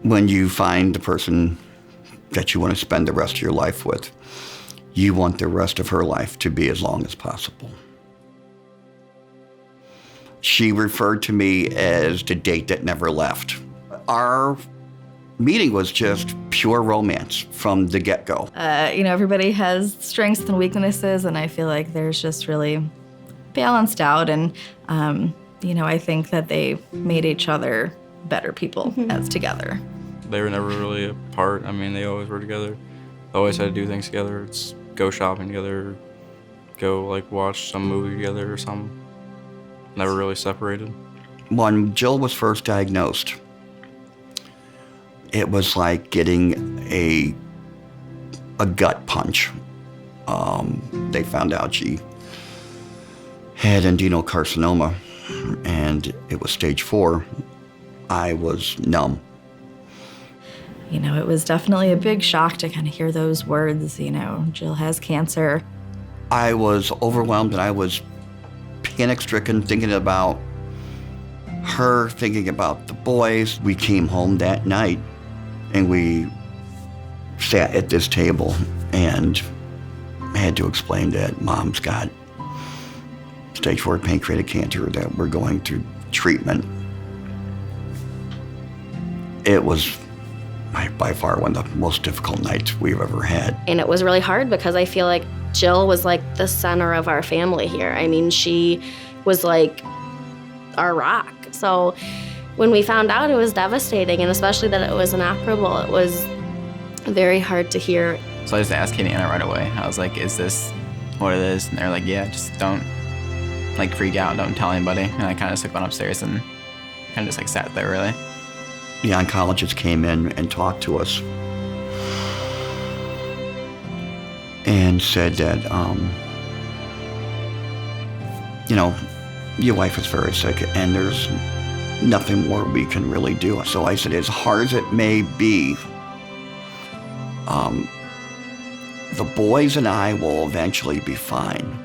When you find the person that you want to spend the rest of your life with, you want the rest of her life to be as long as possible. She referred to me as the date that never left. Our meeting was just pure romance from the get-go. Everybody has strengths and weaknesses, and I feel like there's just really balanced out. And, I think that they made each other better people as together. They were never really apart. I mean, they always were together. Always had to do things together. It's go shopping together, go watch some movie together or something. Never really separated. When Jill was first diagnosed, it was like getting a gut punch. They found out she had adenocarcinoma, and it was stage 4. I was numb. It was definitely a big shock to kind of hear those words, Jill has cancer. I was overwhelmed, and I was panic-stricken, thinking about her, thinking about the boys. We came home that night, and we sat at this table, and I had to explain that Mom's got stage 4 pancreatic cancer, that we're going through treatment. It was by far one of the most difficult nights we've ever had. And it was really hard because I feel like Jill was like the center of our family here. I mean, she was like our rock. So when we found out, it was devastating, and especially that it was inoperable, it was very hard to hear. So I just asked Katie and Anna right away. I was like, is this what it is? And they're like, yeah, just don't freak out, don't tell anybody. And I kind of just went upstairs and kind of just sat there, really. The oncologist came in and talked to us and said that, your wife is very sick and there's nothing more we can really do. So I said, as hard as it may be, the boys and I will eventually be fine.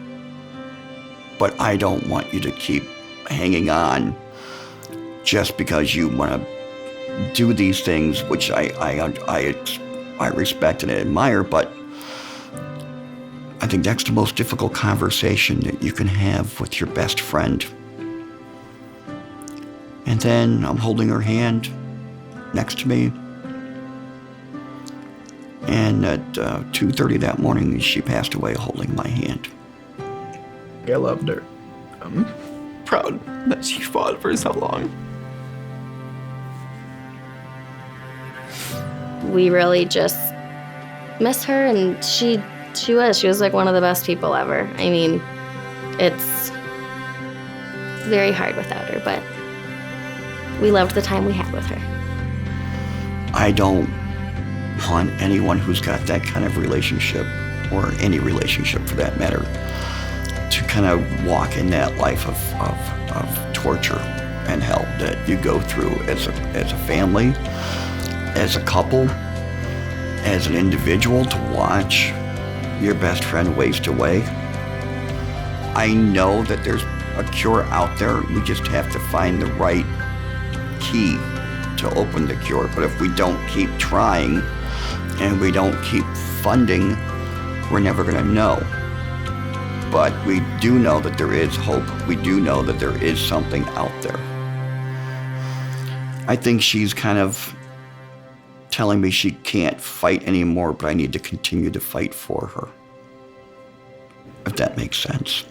But I don't want you to keep hanging on just because you want to do these things, which I respect and admire, but I think that's the most difficult conversation that you can have with your best friend. And then I'm holding her hand next to me, and at 2:30 that morning, she passed away holding my hand. I loved her. I'm proud that she fought for so long. We really just miss her, and she was like one of the best people ever. I mean, it's very hard without her, but we loved the time we had with her. I don't want anyone who's got that kind of relationship, or any relationship for that matter, to kind of walk in that life of torture and hell that you go through as a family, as a couple, as an individual, to watch your best friend waste away. I know that there's a cure out there. We just have to find the right key to open the cure. But if we don't keep trying and we don't keep funding, we're never going to know. But we do know that there is hope. We do know that there is something out there. I think she's kind of telling me she can't fight anymore, but I need to continue to fight for her, if that makes sense.